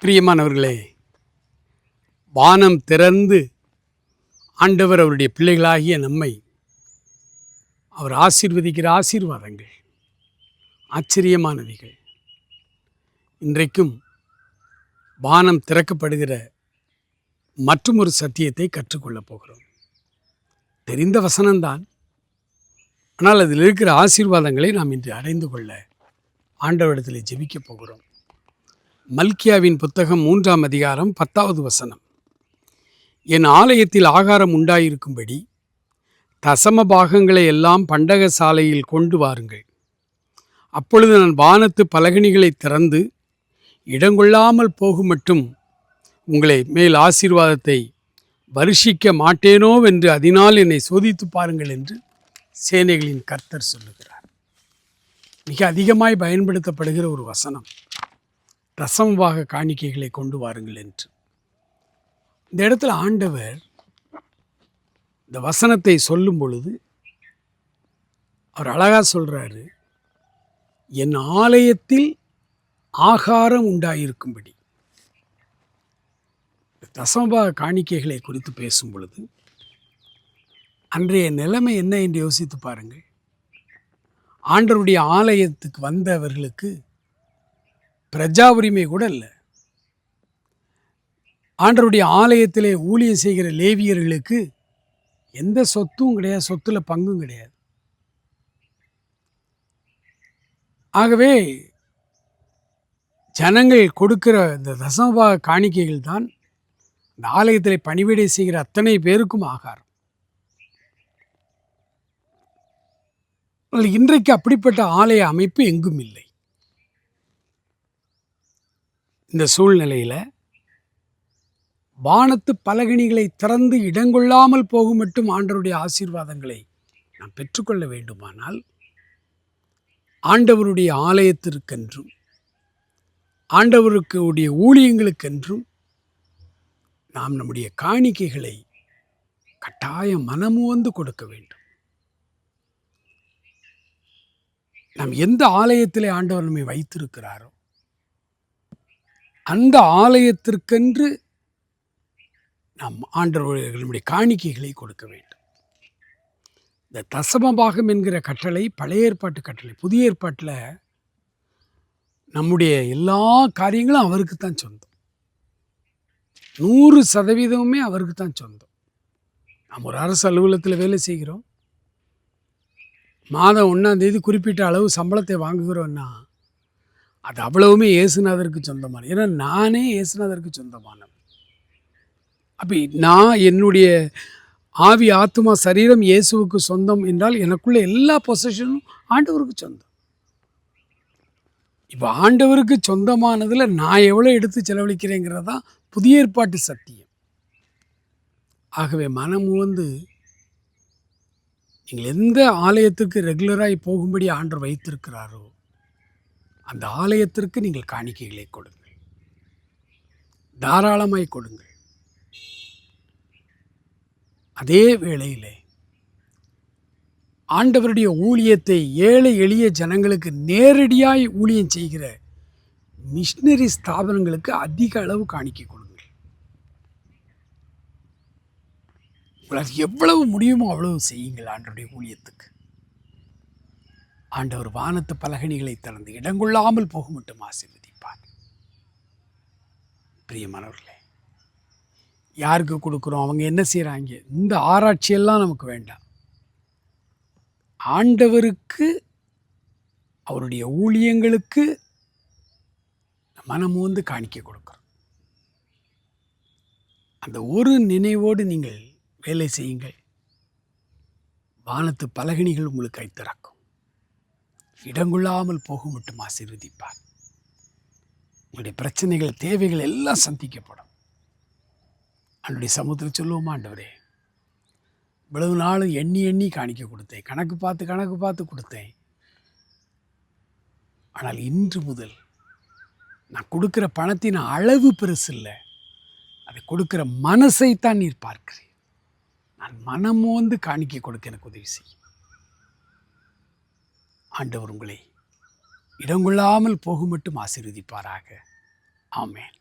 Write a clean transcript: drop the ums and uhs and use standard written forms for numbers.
பிரியமானவர்களே, வானம் திறந்து ஆண்டவர் அவருடைய பிள்ளைகளாகிய நம்மை அவர் ஆசீர்வதிக்கிற ஆசீர்வாதங்கள் ஆச்சரியமானவைகள். இன்றைக்கும் வானம் திறக்கப்படுகிற மற்றும் ஒரு சத்தியத்தை கற்றுக்கொள்ளப் போகிறோம். தெரிந்த வசனம்தான், ஆனால் அதில் இருக்கிற ஆசீர்வாதங்களை நாம் இன்று அடைந்து கொள்ள ஆண்டவரிடத்தில் ஜெபிக்கப் போகிறோம். மல்கியாவின் புத்தகம் 3ஆம் அதிகாரம் 10வது வசனம். என் ஆலயத்தில் ஆகாரம் உண்டாயிருக்கும்படி தசம பாகங்களை எல்லாம் பண்டக சாலையில் கொண்டு வாருங்கள். அப்பொழுது நான் வானத்து பலகணிகளை திறந்து இடங்கொள்ளாமல் போகும் மட்டும் உங்களை மேல் ஆசீர்வாதத்தை வருஷிக்க மாட்டேனோவென்று அதனால் என்னை சோதித்து பாருங்கள் என்று சேனைகளின் கர்த்தர் சொல்லுகிறார். மிக அதிகமாய் பயன்படுத்தப்படுகிற ஒரு வசனம், தசமபாக காணிக்கைகளை கொண்டு வாருங்கள் என்று. இந்த இடத்துல ஆண்டவர் இந்த வசனத்தை சொல்லும் பொழுது அவர் அழகா சொல்றாரு, என் ஆலயத்தில் ஆகாரம் உண்டாயிருக்கும்படி. தசமபாக காணிக்கைகளை குறித்து பேசும் பொழுது அன்றைய நிலைமை என்ன என்று யோசித்து பாருங்கள். ஆண்டவருடைய ஆலயத்துக்கு வந்தவர்களுக்கு பிரஜா உரிமை கூட இல்லை. ஆண்டவருடைய ஆலயத்திலே ஊழியம் செய்கிற லேவியர்களுக்கு எந்த சொத்தும் கிடையாது, சொத்துல பங்கும் கிடையாது. ஆகவே ஜனங்கள் கொடுக்கிற இந்த தசமபாக காணிக்கைகள் தான் இந்த ஆலயத்தில் பணிவிடை செய்கிற அத்தனை பேருக்கும் ஆகாரம். இன்றைக்கு அப்படிப்பட்ட ஆலய அமைப்பு எங்கும் இல்லை. இந்த சூழ்நிலையில் வானத்து பலகணிகளை திறந்து இடங்கொள்ளாமல் போகும் மட்டும் ஆண்டவருடைய ஆசீர்வாதங்களை நாம் பெற்றுக்கொள்ள வேண்டுமானால் ஆண்டவருடைய ஆலயத்திற்கென்றும் ஆண்டவருக்கு உடைய ஊழியங்களுக்கென்றும் நாம் நம்முடைய காணிக்கைகளை கட்டாயம் மனமுவந்து கொடுக்க வேண்டும். நாம் எந்த ஆலயத்திலே ஆண்டவர் நம்மை வைத்திருக்கிறாரோ அந்த ஆலயத்திற்கென்று நாம் ஆண்டவர்களுடைய காணிக்கைகளை கொடுக்க வேண்டும். இந்த தசமபாகம் என்கிற கட்டளை பழைய ஏற்பாட்டு கட்டளை. புதிய ஏற்பாட்டில் நம்முடைய எல்லா காரியங்களும் அவருக்கு தான் சொந்தம். 100% அவருக்கு தான் சொந்தம். நாம் ஒரு அரசு அலுவலகத்தில் வேலை செய்கிறோம். மாதம் 1ஆம் தேதி குறிப்பிட்ட அளவு சம்பளத்தை வாங்குகிறோன்னா அது அவ்வளவுமே இயேசுநாதருக்கு சொந்தமான. ஏன்னா நானே இயேசுநாதருக்கு சொந்தமானவன். அப்படி நான் என்னுடைய ஆவி ஆத்மா சரீரம் இயேசுவுக்கு சொந்தம் என்றால் எனக்குள்ள எல்லா பொசஷனும் ஆண்டவருக்கு சொந்தம். இப்போ ஆண்டவருக்கு சொந்தமானதில் நான் எவ்வளோ எடுத்து செலவழிக்கிறேங்கிறது தான் புதிய ஏற்பாட்டு சத்தியம். ஆகவே மனமுவந்து நீங்கள் எந்த ஆலயத்துக்கு ரெகுலராக போகும்படி ஆண்டவர் வைத்திருக்கிறாரோ அந்த ஆலயத்திற்கு நீங்கள் காணிக்கைகளை கொடுங்கள், தாராளமாய் கொடுங்கள். அதே வேளையிலே ஆண்டவருடைய ஊழியத்தை ஏழை எளிய ஜனங்களுக்கு நேரடியாய் ஊழியம் செய்கிற மிஷினரி ஸ்தாபனங்களுக்கு அதிக அளவு காணிக்கை கொடுங்கள். உங்களால் எவ்வளவு முடியுமோ அவ்வளவு செய்யுங்கள் ஆண்டவருடைய ஊழியத்துக்கு. ஆண்டவர் வானத்து பலகணிகளை திறந்து இடங்கொள்ளாமல் போக மட்டும் ஆசீர்வதிப்பார். பிரியமானவர்களே, யாருக்கு கொடுக்குறோம், அவங்க என்ன செய்கிறாங்க, இந்த ஆராய்ச்சியெல்லாம் நமக்கு வேண்டாம். ஆண்டவருக்கு அவருடைய ஊழியங்களுக்கு மனமு வந்து காணிக்கை கொடுக்குறோம். அந்த ஒரு நினைவோடு நீங்கள் வேலை செய்யுங்கள். வானத்து பலகணிகள் உங்களுக்கு கைத்திறக்கும். இடங்கொள்ளாமல் போக மட்டும் ஆசீர்வதிப்பார். உங்களுடைய பிரச்சனைகள், தேவைகள் எல்லாம் சந்திக்கப்படும். அவனுடைய சமுத்திரம் சொல்லுவோமா, ஆண்டவரே இவ்வளவு நாளும் எண்ணி எண்ணி காணிக்க கொடுத்தேன், கணக்கு பார்த்து கொடுத்தேன். ஆனால் இன்று முதல் நான் கொடுக்குற பணத்தின் அளவு பெருசு இல்லை, அதை கொடுக்குற மனசைத்தான் நீர் பார்க்கிறேன். நான் மனமோந்து காணிக்கை கொடுக்க எனக்கு உதவி செய்யும். ஆண்டவர் உங்களை இடங்கொள்ளாமல் போக மட்டும் ஆசீர்வதிப்பாராக. ஆமென்.